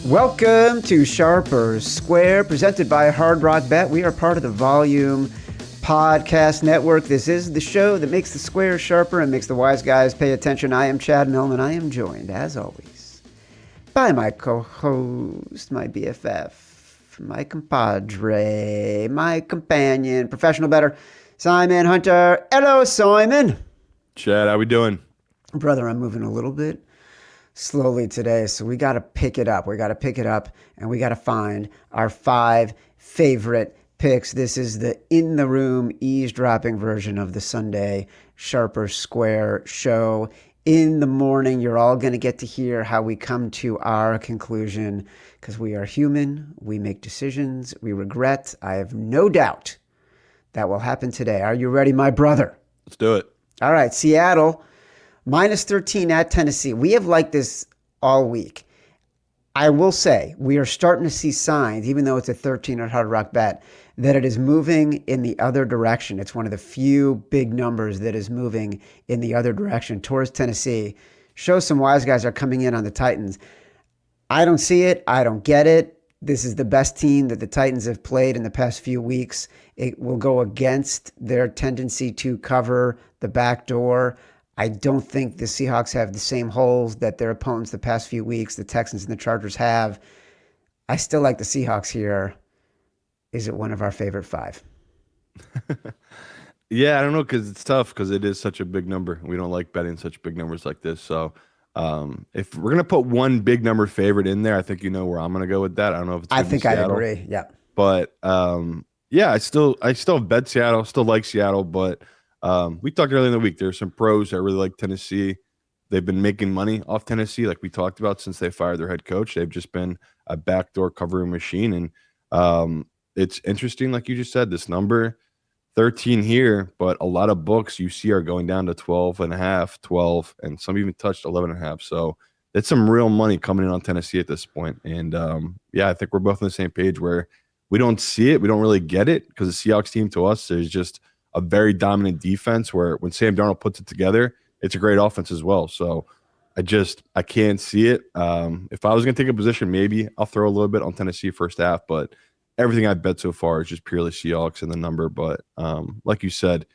Welcome to Sharper Square, presented by Hard Rock Bet. We are part of the Volume Podcast Network. This is the show that makes the square sharper and makes the wise guys pay attention. I am Chad Millman. I am joined, as always, by my co-host, my BFF, my compadre, my companion, professional bettor, Simon Hunter. Hello, Simon. Chad, how we doing? Brother, I'm moving a little bit slowly today, so we got to pick it up. We got to pick it up, and we got to find our 5 favorite picks. This is the in-the-room eavesdropping version of the Sunday Sharper Square show. In the morning, you're all going to get to hear how we come to our conclusion, because we are human, we make decisions, we regret. I have no doubt that will happen today. Are you ready, my brother? Let's do it. All right, Seattle, minus 13 at Tennessee. We have liked this all week. I will say we are starting to see signs, even though it's a 13 at Hard Rock Bet, that it is moving in the other direction. It's one of the few big numbers that is moving in the other direction towards Tennessee. Shows some wise guys are coming in on the Titans. I don't see it. I don't get it. This is the best team that the Titans have played in the past few weeks. It will go against their tendency to cover the back door. I don't think the Seahawks have the same holes that their opponents the past few weeks, the Texans and the Chargers, have. I still like the Seahawks here. Is it one of our favorite 5? Yeah, I don't know, because it's tough because it is such a big number. We don't like betting such big numbers like this. So if we're going to put one big number favorite in there, I think you know where I'm going to go with that. I don't know if it's I think I Seattle, agree. Yeah. But yeah, I still bet Seattle, still like Seattle, but we talked earlier in the week. There's some pros that really like Tennessee. They've been making money off Tennessee, like we talked about, since they fired their head coach. They've just been a backdoor covering machine. And it's interesting, like you just said, this number 13 here, but a lot of books you see are going down to 12.5, 12, and some even touched 11.5. So it's some real money coming in on Tennessee at this point. And yeah, I think we're both on the same page where we don't see it. We don't really get it, because the Seahawks team to us is just a very dominant defense where when Sam Darnold puts it together, it's a great offense as well. So I can't see it. If I was going to take a position, maybe I'll throw a little bit on Tennessee first half, but everything I've bet so far is just purely Seahawks and the number. But like you said,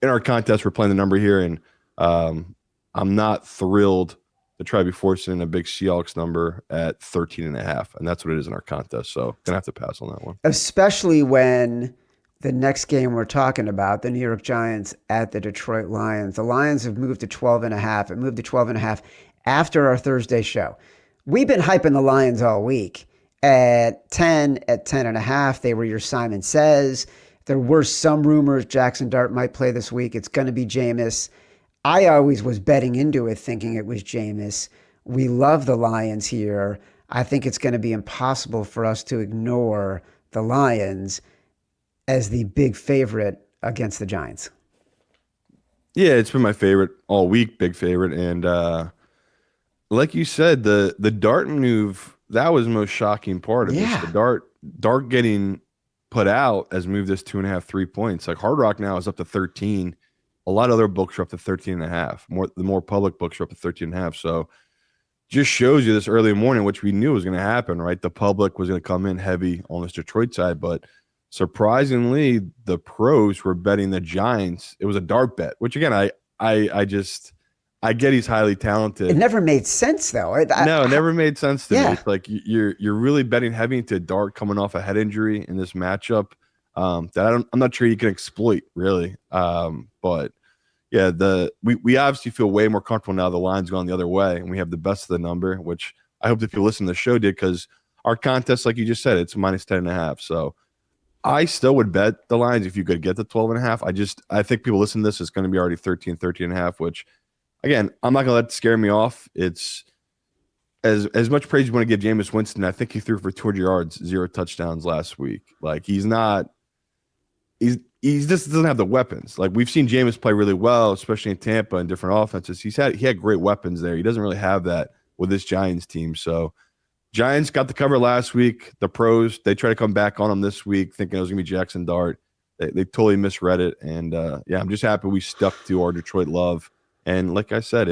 in our contest, we're playing the number here, and I'm not thrilled to try to be forcing in a big Seahawks number at 13.5, and that's what it is in our contest. So gonna have to pass on that one. Especially when the next game we're talking about, the New York Giants at the Detroit Lions. The Lions have moved to 12.5. It moved to 12.5 after our Thursday show. We've been hyping the Lions all week. At 10, at 10.5, they were your Simon Says. There were some rumors Jaxson Dart might play this week. It's going to be Jameis. I always was betting into it thinking it was Jameis. We love the Lions here. I think it's going to be impossible for us to ignore the Lions as the big favorite against the Giants. Yeah, it's been my favorite all week, big favorite. And like you said, the Dart move, that was the most shocking part of this. The Dart getting put out has moved this 2.5, 3 points. Like Hard Rock now is up to 13. A lot of other books are up to 13.5. The more public books are up to 13.5. So just shows you this early morning, which we knew was going to happen, right? The public was going to come in heavy on this Detroit side, but surprisingly, the pros were betting the Giants. It was a Dart bet, which again, I get he's highly talented. It never made sense though. It never made sense to me. It's like you're really betting heavy into Dart coming off a head injury in this matchup that I'm not sure you can exploit really. But yeah, we obviously feel way more comfortable now. The line's gone the other way, and we have the best of the number, which I hope that people listen to the show did, because our contest, like you just said, it's minus 10.5. So I still would bet the Lions if you could get the 12.5. I think people listen to this, it's going to be already 13.5, which again, I'm not going to let it scare me off. It's as much praise you want to give Jameis Winston. I think he threw for 200 yards, 0 touchdowns last week. Like he just doesn't have the weapons. Like we've seen Jameis play really well, especially in Tampa and different offenses. He had great weapons there. He doesn't really have that with this Giants team. So Giants got the cover last week. The pros, they try to come back on them this week, thinking it was going to be Jaxson Dart. They totally misread it. And yeah, I'm just happy we stuck to our Detroit love. And like I said,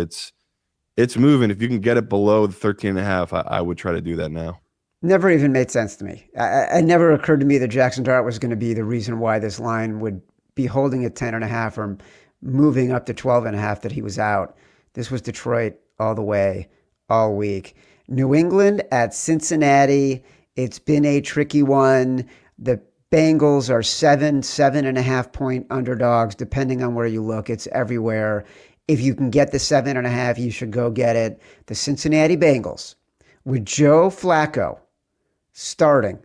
it's moving. If you can get it below the 13.5, I would try to do that now. Never even made sense to me. It never occurred to me that Jaxson Dart was going to be the reason why this line would be holding at 10.5 or moving up to 12.5 that he was out. This was Detroit all the way, all week. New England at Cincinnati. It's been a tricky one. The Bengals are 7.5 point underdogs, depending on where you look. It's everywhere. If you can get the 7.5, you should go get it. The Cincinnati Bengals, with Joe Flacco starting,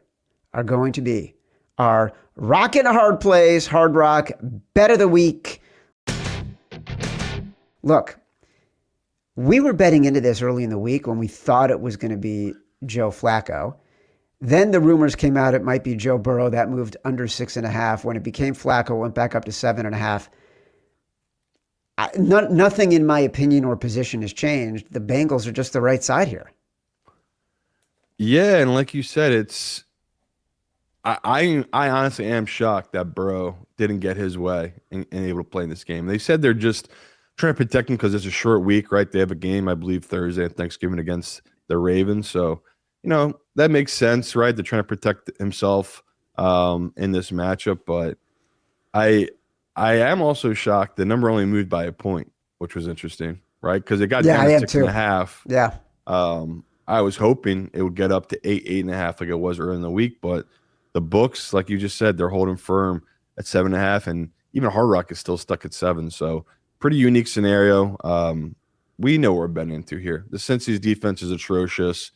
are going to be our rockin' hard plays, hard rock, bet of the week. Look, we were betting into this early in the week when we thought it was going to be Joe Flacco. Then the rumors came out it might be Joe Burrow. That moved under 6.5. When it became Flacco, it went back up to 7.5. Nothing in my opinion or position has changed. The Bengals are just the right side here. Yeah, and like you said, it's I honestly am shocked that Burrow didn't get his way and able to play in this game. They said they're just trying to protect him because it's a short week, right? They have a game, I believe, Thursday and Thanksgiving against the Ravens. So, that makes sense, right? They're trying to protect himself in this matchup. But I am also shocked the number only moved by a point, which was interesting, right? Because it got down to 6.5. Yeah. I was hoping it would get up to 8.5 like it was early in the week, but the books, like you just said, they're holding firm at 7.5, and even Hard Rock is still stuck at 7. So pretty unique scenario. We know what we're betting into here. The Cincy's defense is atrocious.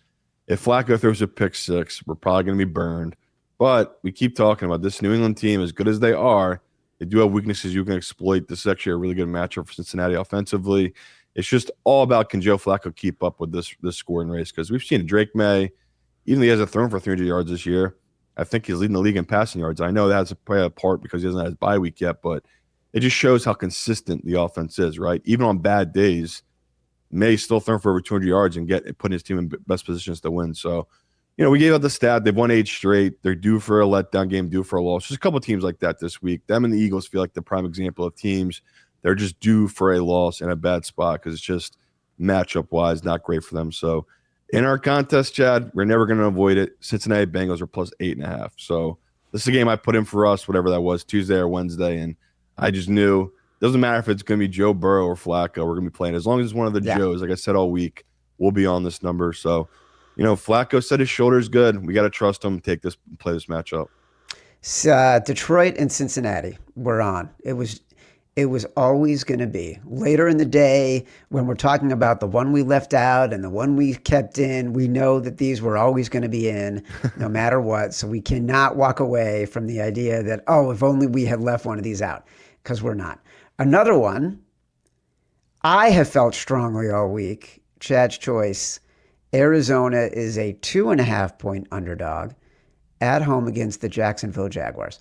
If Flacco throws a pick six, we're probably going to be burned. But we keep talking about this New England team, as good as they are, they do have weaknesses you can exploit. This is actually a really good matchup for Cincinnati offensively. It's just all about, can Joe Flacco keep up with this scoring race? Because we've seen Drake May, even though he hasn't thrown for 300 yards this year, I think he's leading the league in passing yards. I know that has to play a part because he hasn't had his bye week yet, but it just shows how consistent the offense is, right? Even on bad days, May's still throwing for over 200 yards and putting his team in best positions to win. So, we gave out the stat. They've won 8 straight. They're due for a letdown game, due for a loss. There's a couple of teams like that this week. Them and the Eagles feel like the prime example of teams. They're just due for a loss in a bad spot because it's just matchup-wise not great for them. So in our contest, Chad, we're never going to avoid it. Cincinnati Bengals are plus 8.5. So this is a game I put in for us, whatever that was, Tuesday or Wednesday, and I just knew it doesn't matter if it's going to be Joe Burrow or Flacco. We're going to be playing. As long as it's one of the Joes, like I said all week, we'll be on this number. So, Flacco said his shoulder's good. We got to trust him, play this matchup. Detroit and Cincinnati we're on. It was always going to be later in the day when we're talking about the one we left out and the one we kept in. We know that these were always going to be in no matter what. So we cannot walk away from the idea that, if only we had left one of these out, because we're not. Another one I have felt strongly all week, Chad's choice. Arizona is a 2.5 point underdog at home against the Jacksonville Jaguars.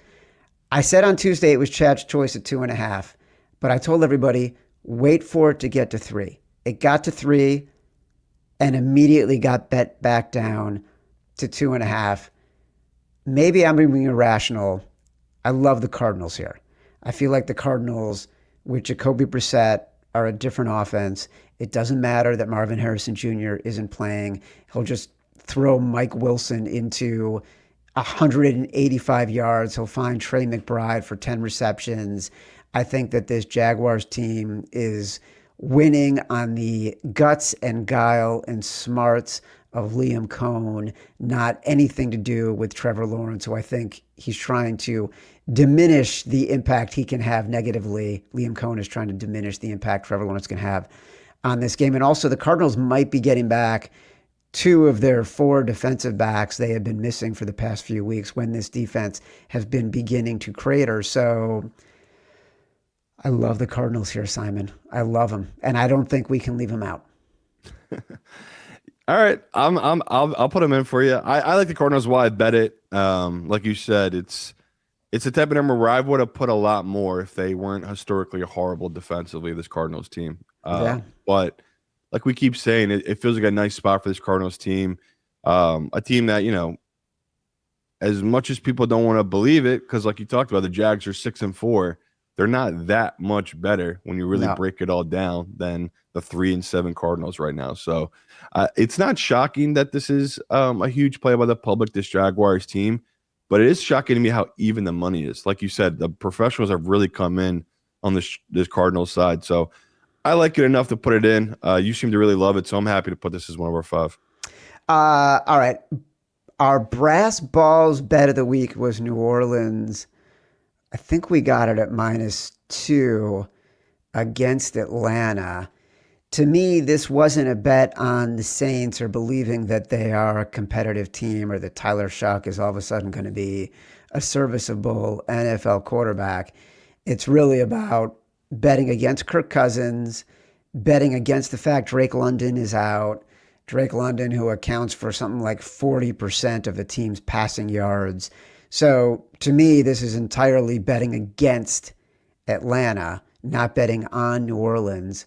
I said on Tuesday it was Chad's choice at 2.5. But I told everybody, wait for it to get to 3. It got to 3 and immediately got bet back down to 2.5. Maybe I'm being irrational. I love the Cardinals here. I feel like the Cardinals with Jacoby Brissett are a different offense. It doesn't matter that Marvin Harrison Jr. isn't playing. He'll just throw Mike Wilson into 185 yards. He'll find Trey McBride for 10 receptions. I think that this Jaguars team is winning on the guts and guile and smarts of Liam Cohn, not anything to do with Trevor Lawrence, who I think he's trying to diminish the impact he can have negatively. Liam Cohn is trying to diminish the impact Trevor Lawrence can have on this game. And also the Cardinals might be getting back 2 of their 4 defensive backs they have been missing for the past few weeks when this defense has been beginning to crater. So I love the Cardinals here, Simon. I love them, and I don't think we can leave them out. All right, I'll put them in for you. I like the Cardinals. Why I bet it? Like you said, it's a type of number where I would have put a lot more if they weren't historically horrible defensively. This Cardinals team, but like we keep saying, it feels like a nice spot for this Cardinals team. A team that as much as people don't want to believe it, because like you talked about, the Jags are 6-4. they're not that much better when you really No. break it all down than the 3-7 Cardinals right now. So it's not shocking that this is a huge play by the public, this Jaguars team, but it is shocking to me how even the money is. Like you said, the professionals have really come in on this Cardinals side. So I like it enough to put it in. You seem to really love it, so I'm happy to put this as one of our 5. All right. Our brass balls bet of the week was New Orleans. I think we got it at -2 against Atlanta. To me, this wasn't a bet on the Saints or believing that they are a competitive team or that Tyler Shuck is all of a sudden going to be a serviceable NFL quarterback. It's really about betting against Kirk Cousins, betting against the fact Drake London is out. Drake London, who accounts for something like 40% of the team's passing yards. So to me, this is entirely betting against Atlanta, not betting on New Orleans.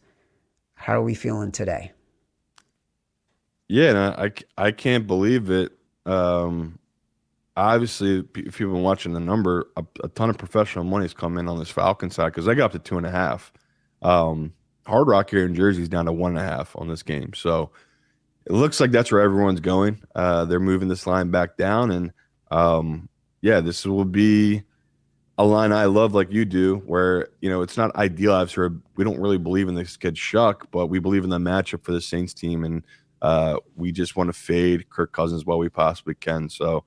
How are we feeling today? Yeah, and I can't believe it. Obviously, if you've been watching the number, a ton of professional money's come in on this Falcon side because they got up to 2.5. Hard Rock here in Jersey is down to 1.5 on this game. So it looks like that's where everyone's going. They're moving this line back down, and yeah, this will be a line I love like you do, where, it's not ideal. Obviously, we don't really believe in this kid Shuck, but we believe in the matchup for the Saints team, and we just want to fade Kirk Cousins while we possibly can. So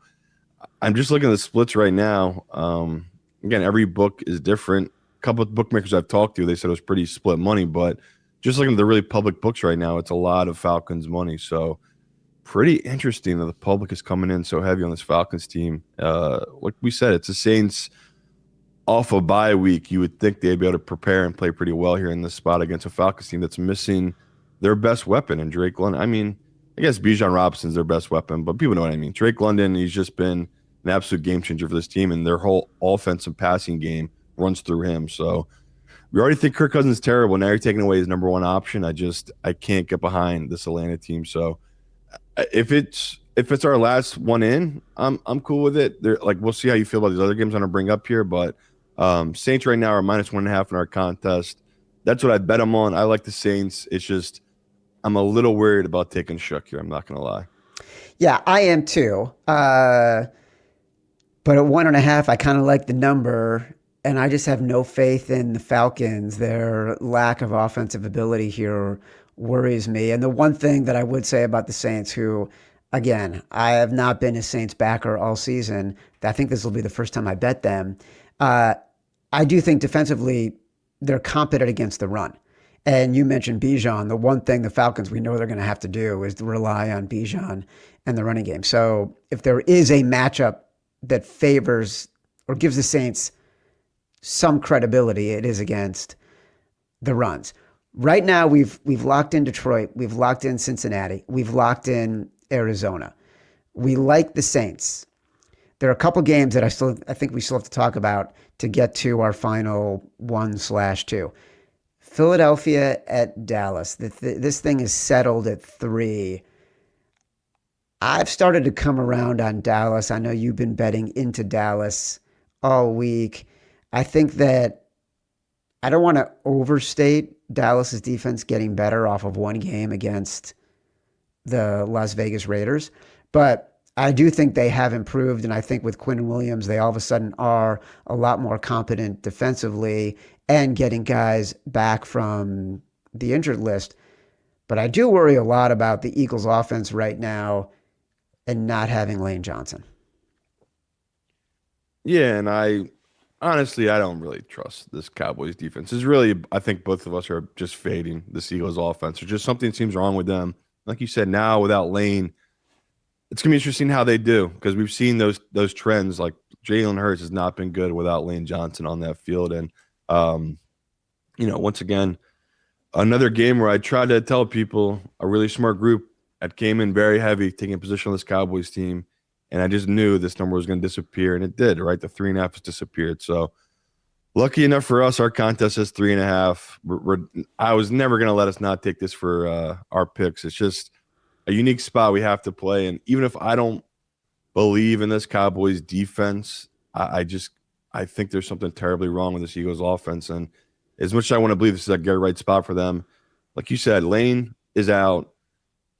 I'm just looking at the splits right now. Again, every book is different. A couple of bookmakers I've talked to, they said it was pretty split money, but just looking at the really public books right now, it's a lot of Falcons money. So pretty interesting that the public is coming in so heavy on this Falcons team. Like we said, it's the Saints off a bye week. You would think they'd be able to prepare and play pretty well here in this spot against a Falcons team that's missing their best weapon in Drake London. I mean, I guess Bijan Robinson's their best weapon, but people know what I mean. Drake London, he's just been an absolute game changer for this team, and their whole offensive passing game runs through him. So we already think Kirk Cousins is terrible. Now you're taking away his number one option. I can't get behind this Atlanta team. So if it's our last one in, I'm cool with it. We'll see how you feel about these other games I'm gonna bring up here, but Saints right now are -1.5 in our contest. That's what I bet them on. I like the Saints. It's just I'm a little worried about taking Shuck here. I'm not gonna lie. Yeah, I am too. But at 1.5, I kind of like the number, and I just have no faith in the Falcons. Their lack of offensive ability here worries me. And the one thing that I would say about the Saints, who, again, I have not been a Saints backer all season. I think this will be the first time I bet them. I do think defensively they're competent against the run. And you mentioned Bijan. The one thing the Falcons we know they're going to have to do is to rely on Bijan and the running game. So if there is a matchup that favors or gives the Saints some credibility, it is against the runs. Right now, we've locked in Detroit, we've locked in Cincinnati, we've locked in Arizona. We like the Saints. There are a couple games that I think we still have to talk about to get to our final 1/2. Philadelphia at Dallas. This thing is settled at 3. I've started to come around on Dallas. I know you've been betting into Dallas all week. I think that I don't want to overstate Dallas's defense getting better off of one game against the Las Vegas Raiders, but I do think they have improved, and I think with Quinn Williams, they all of a sudden are a lot more competent defensively and getting guys back from the injured list. But I do worry a lot about the Eagles' offense right now and not having Lane Johnson. Yeah, and I don't really trust this Cowboys defense. It's really, I think both of us are just fading the Eagles' offense. There's just something seems wrong with them. Like you said, now without Lane, it's gonna be interesting how they do, because we've seen those trends. Like Jalen Hurts has not been good without Lane Johnson on that field, and once again, another game where I tried to tell people, a really smart group that came in very heavy, taking a position on this Cowboys team, and I just knew this number was going to disappear, and it did. Right, the 3.5 has disappeared. So lucky enough for us, our contest is 3.5. I was never going to let us not take this for our picks. It's just a unique spot we have to play. And even if I don't believe in this Cowboys defense, I I think there's something terribly wrong with this Eagles offense. And as much as I want to believe this is a get right spot for them, like you said, Lane is out.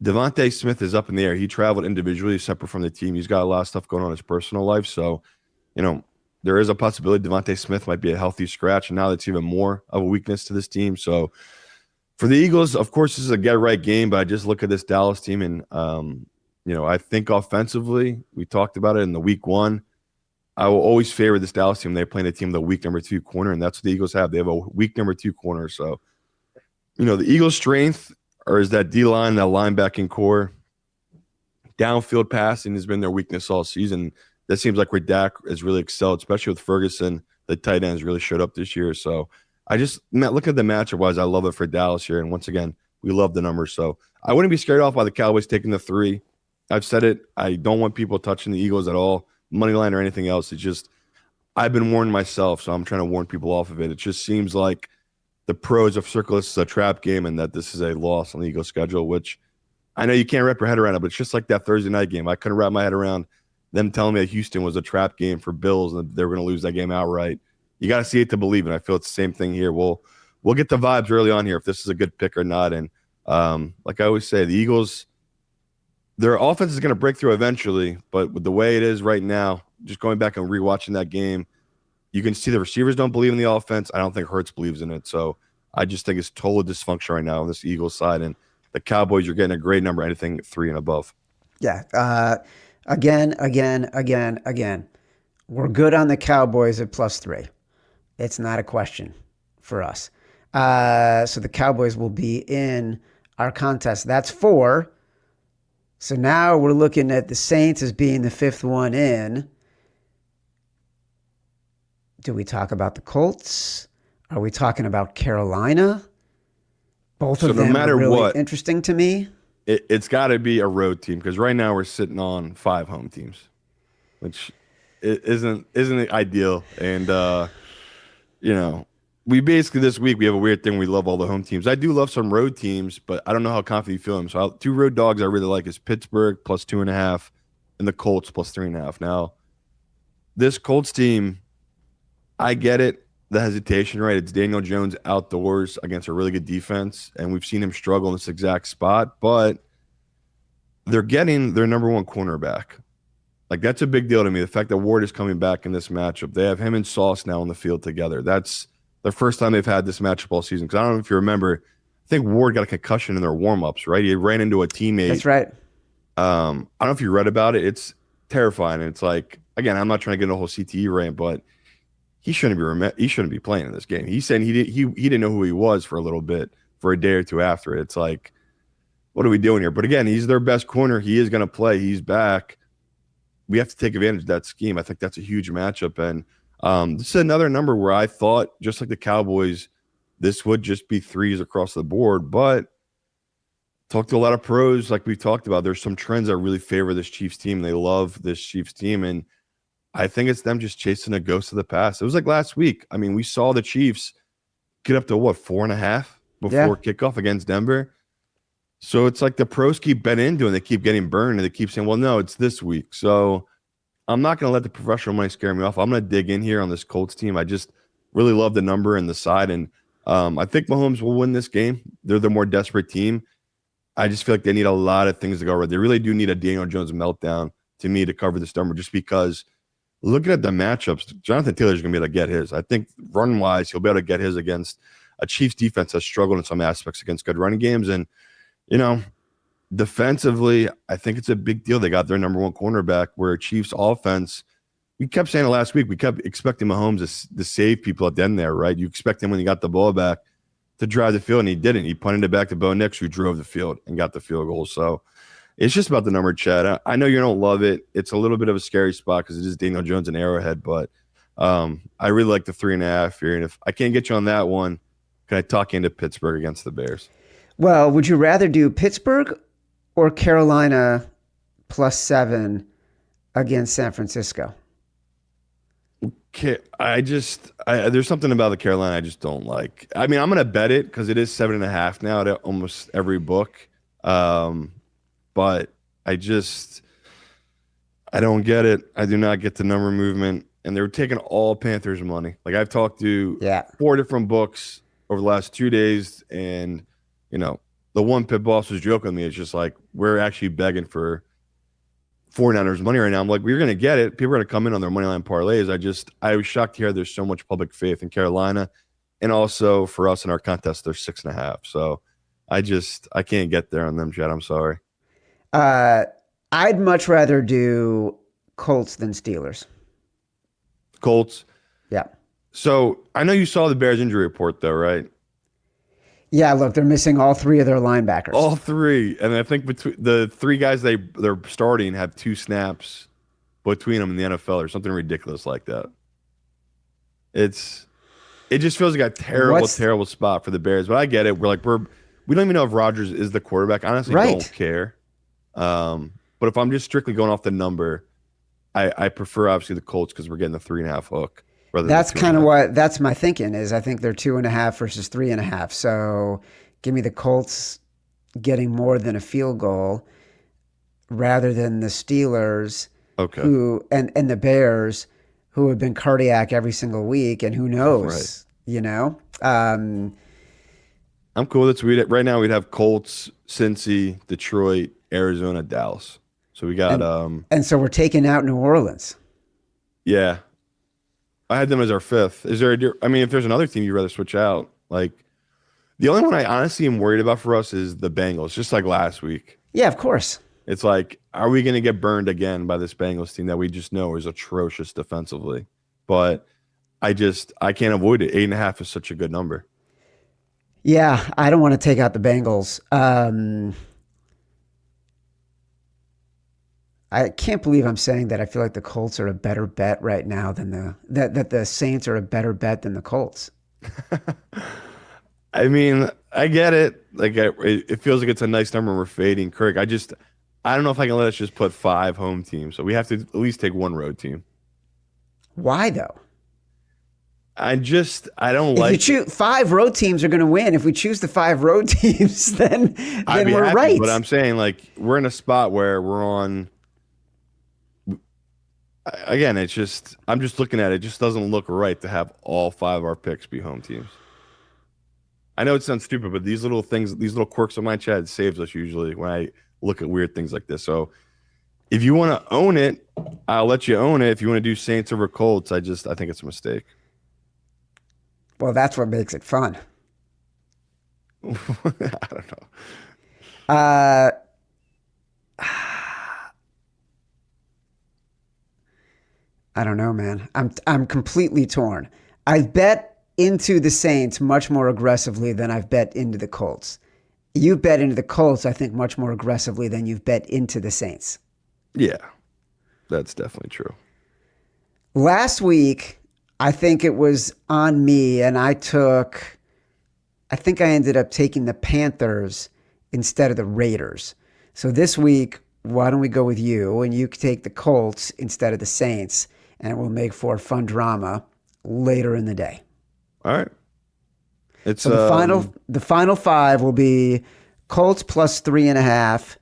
Devontae Smith is up in the air. He traveled individually, separate from the team. He's got a lot of stuff going on in his personal life. So, there is a possibility Devontae Smith might be a healthy scratch. And now that's even more of a weakness to this team. So, for the Eagles, of course, this is a get-right game, but I just look at this Dallas team and, I think offensively, we talked about it in the week one, I will always favor this Dallas team. They're playing a team with a weak number 2 corner, and that's what the Eagles have. They have a weak number 2 corner. So, the Eagles' strength is that D-line, that linebacking core. Downfield passing has been their weakness all season. That seems like where Dak has really excelled, especially with Ferguson. The tight ends really showed up this year. So, look at the matchup-wise. I love it for Dallas here. And once again, we love the numbers. So, I wouldn't be scared off by the Cowboys taking the 3. I've said it. I don't want people touching the Eagles at all, money line or anything else. It's just I've been warned myself, so I'm trying to warn people off of it. It just seems like the pros have circled this as a trap game and that this is a loss on the Eagles schedule, which I know you can't wrap your head around it, but it's just like that Thursday night game. I couldn't wrap my head around them telling me that Houston was a trap game for Bills and they were going to lose that game outright. You got to see it to believe it. I feel it's the same thing here. We'll get the vibes early on here if this is a good pick or not. And like I always say, the Eagles, their offense is going to break through eventually, but with the way it is right now, just going back and rewatching that game, you can see the receivers don't believe in the offense. I don't think Hurts believes in it. So I just think it's total dysfunction right now on this Eagles side. And the Cowboys, you're getting a great number, anything 3 and above. Yeah. Again. We're good on the Cowboys at +3. It's not a question for us. So the Cowboys will be in our contest. That's 4. So now we're looking at the Saints as being the 5th one in. Do we talk about the Colts? Are we talking about Carolina? Both of them are really interesting to me. It's got to be a road team because right now we're sitting on 5 home teams, which isn't ideal. And we basically this week we have a weird thing. We love all the home teams. I do love some road teams, but I don't know how confident you feel them. So 2 road dogs I really like is Pittsburgh +2.5 and the Colts +3.5. Now, this Colts team, I get it. The hesitation, right? It's Daniel Jones outdoors against a really good defense, and we've seen him struggle in this exact spot, but they're getting their number 1 cornerback. Like, that's a big deal to me. The fact that Ward is coming back in this matchup. They have him and Sauce now on the field together. That's the first time they've had this matchup all season. Because I don't know if you remember, I think Ward got a concussion in their warm-ups, right? He ran into a teammate. That's right. I don't know if you read about it. It's terrifying. And it's like, again, I'm not trying to get into a whole CTE rant, but he shouldn't be playing in this game. He said he didn't know who he was for a little bit, for a day or two after it. It's like, what are we doing here? But again, he's their best corner. He is going to play. He's back. We have to take advantage of that scheme. I think that's a huge matchup. And this is another number where I thought, just like the Cowboys, this would just be 3s across the board. But talked to a lot of pros, like we've talked about. There's some trends that really favor this Chiefs team. They love this Chiefs team. And I think it's them just chasing a ghost of the past. It was like last week. I mean, we saw the Chiefs get up to 4.5 before kickoff against Denver. So it's like the pros keep betting into it and they keep getting burned and they keep saying, well, no, it's this week. So I'm not going to let the professional money scare me off. I'm going to dig in here on this Colts team. I just really love the number and the side. And I think Mahomes will win this game. They're the more desperate team. I just feel like they need a lot of things to go right. They really do need a Daniel Jones meltdown to me to cover this number, just because looking at the matchups, Jonathan Taylor's going to be able to get his. I think run-wise, he'll be able to get his against a Chiefs defense that's struggled in some aspects against good running games. And, defensively, I think it's a big deal. They got their number 1 cornerback, where Chiefs offense, we kept saying it last week, we kept expecting Mahomes to save people at the end there, right? You expect him when he got the ball back to drive the field, and he didn't. He punted it back to Bo Nix, who drove the field and got the field goal. So it's just about the number, Chad. I know you don't love it. It's a little bit of a scary spot because it is Daniel Jones and Arrowhead, but I really like the 3.5 here. And if I can't get you on that one, can I talk you into Pittsburgh against the Bears? Well, would you rather do Pittsburgh or Carolina +7 against San Francisco? Okay, there's something about the Carolina I just don't like. I mean, I'm going to bet it because it is 7.5 now at almost every book. But I don't get it. I do not get the number movement. and they were taking all Panthers money. Like I've talked to Yeah. 4 different books over the last 2 days, and the one pit boss was joking with me. It's just like we're actually begging for 49ers money right now. I'm like, we're gonna get it. People are gonna come in on their money line parlays. I was shocked to hear there's so much public faith in Carolina, and also for us in our contest, there's 6.5. So I can't get there on them, Chad. I'm sorry. I'd much rather do Colts than Steelers. Colts. Yeah. So I know you saw the Bears injury report, though, right? Yeah, look, they're missing all 3 of their linebackers. All 3, and I think between the 3 guys they're starting have 2 snaps between them in the NFL or something ridiculous like that. It just feels like a terrible spot for the Bears. But I get it. We don't even know if Rodgers is the quarterback. Honestly, don't care. But if I'm just strictly going off the number, I prefer obviously the Colts because we're getting the 3.5 hook. That's kind of that's my thinking is I think they're 2.5 versus 3.5. So give me the Colts getting more than a field goal rather than the Steelers and the Bears who have been cardiac every single week. And who knows, I'm cool with it. Right now we'd have Colts, Cincy, Detroit, Arizona, Dallas. So we got and so we're taking out New Orleans. Yeah. I had them as our 5th. If there's another team you'd rather switch out, like the only one I honestly am worried about for us is the Bengals, just like last week. Yeah, of course. It's like, are we going to get burned again by this Bengals team that we just know is atrocious defensively? But I can't avoid it. 8.5 is such a good number. Yeah, I don't want to take out the Bengals. I can't believe I'm saying that. I feel like the Colts are a better bet right now than that the Saints are a better bet than the Colts. I mean, I get it. Like it feels like it's a nice number. We're fading Kirk. I don't know if I can let us just put 5 home teams. So we have to at least take 1 road team. Why though? I don't like. If you choose 5 road teams are going to win. If we choose the 5 road teams, then we're happy, right. But I'm saying like we're in a spot where we're on. Again, I'm just looking at it. It just doesn't look right to have all 5 of our picks be home teams. I know it sounds stupid, but these little things, these little quirks of my chat saves us usually when I look at weird things like this. So if you want to own it, I'll let you own it. If you want to do Saints over Colts, I think it's a mistake. Well, that's what makes it fun. I don't know. I don't know, man. I'm completely torn. I've bet into the Saints much more aggressively than I've bet into the Colts. You've bet into the Colts, I think, much more aggressively than you've bet into the Saints. Yeah, that's definitely true. Last week, I think it was on me, and I think I ended up taking the Panthers instead of the Raiders. So this week, why don't we go with you, and you take the Colts instead of the Saints, and it will make for fun drama later in the day. All right. So the final 5 will be Colts plus 3.5,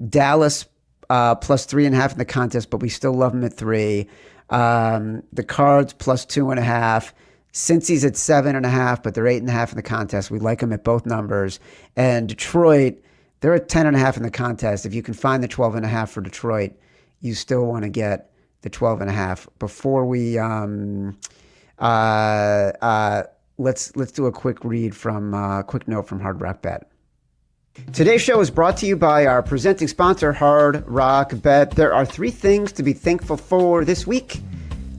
Dallas plus 3.5 in the contest, but we still love them at 3. The Cards plus 2.5. Cincy's at 7.5, but they're 8.5 in the contest. We like them at both numbers. And Detroit, they're at 10.5 in the contest. If you can find the 12.5 for Detroit, you still want to get the 12.5. Before we let's do a quick note from Hard Rock Bet. Today's show is brought to you by our presenting sponsor, Hard Rock Bet. There are 3 things to be thankful for this week: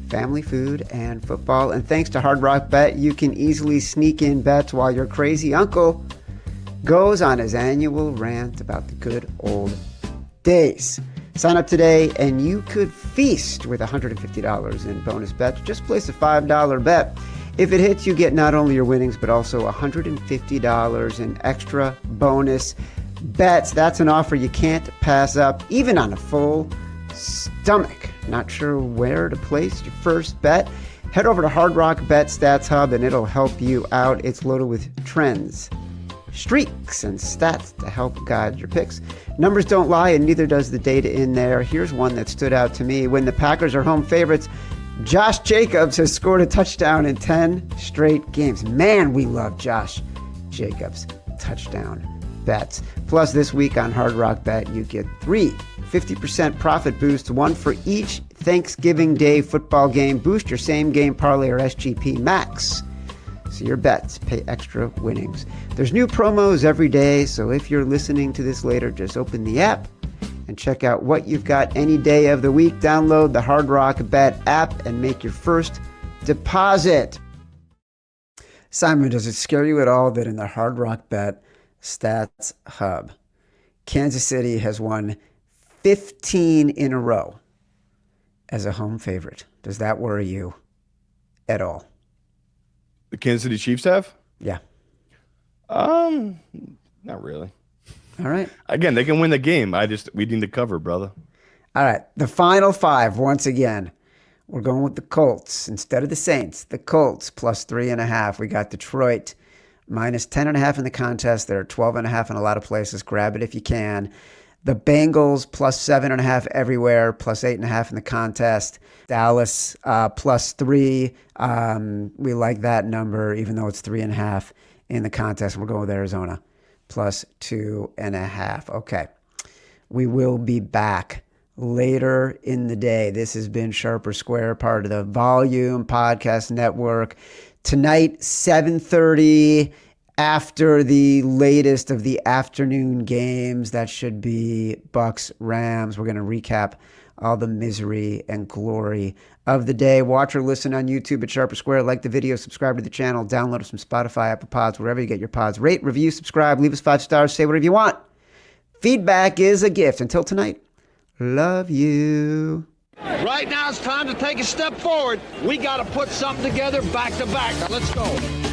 family, food, and football. And thanks to Hard Rock Bet, you can easily sneak in bets while your crazy uncle goes on his annual rant about the good old days. Sign up today and you could feast with $150 in bonus bets. Just place a $5 bet. If it hits, you get not only your winnings, but also $150 in extra bonus bets. That's an offer you can't pass up, even on a full stomach. Not sure where to place your first bet? Head over to Hard Rock Bet Stats Hub and it'll help you out. It's loaded with trends, streaks, and stats to help guide your picks. Numbers don't lie, and neither does the data in there. Here's one that stood out to me. When the Packers are home favorites, Josh Jacobs has scored a touchdown in 10 straight games. Man, we love Josh Jacobs touchdown bets. Plus, this week on Hard Rock Bet, you get 3 50% profit boosts, one for each Thanksgiving Day football game. Boost your same game parlay or SGP max, so your bets pay extra winnings. There's new promos every day, so if you're listening to this later, just open the app and check out what you've got any day of the week. Download the Hard Rock Bet app and make your first deposit. Simon, does it scare you at all that in the Hard Rock Bet Stats Hub, Kansas City has won 15 in a row as a home favorite? Does that worry you at all? The Kansas City Chiefs have? Yeah. Not really. All right. Again, they can win the game. We need to cover, brother. All right. The final 5, once again, we're going with the Colts instead of the Saints. The Colts plus 3.5. We got Detroit minus 10.5 in the contest. They're 12.5 in a lot of places. Grab it if you can. The Bengals plus 7.5 everywhere, plus 8.5 in the contest. Dallas plus 3. We like that number, even though it's 3.5 in the contest. We're going with Arizona plus 2.5. Okay. We will be back later in the day. This has been Sharp or Square, part of the Volume Podcast Network. Tonight, 7:30, after the latest of the afternoon games. That should be Bucs-Rams. We're going to recap all the misery and glory of the day. Watch or listen on YouTube at Sharp or Square. Like the video, subscribe to the channel, download us from Spotify, Apple Pods, wherever you get your pods. Rate, review, subscribe, leave us 5 stars, say whatever you want. Feedback is a gift. Until tonight, love you. Right now it's time to take a step forward. We got to put something together back to back. Now let's go.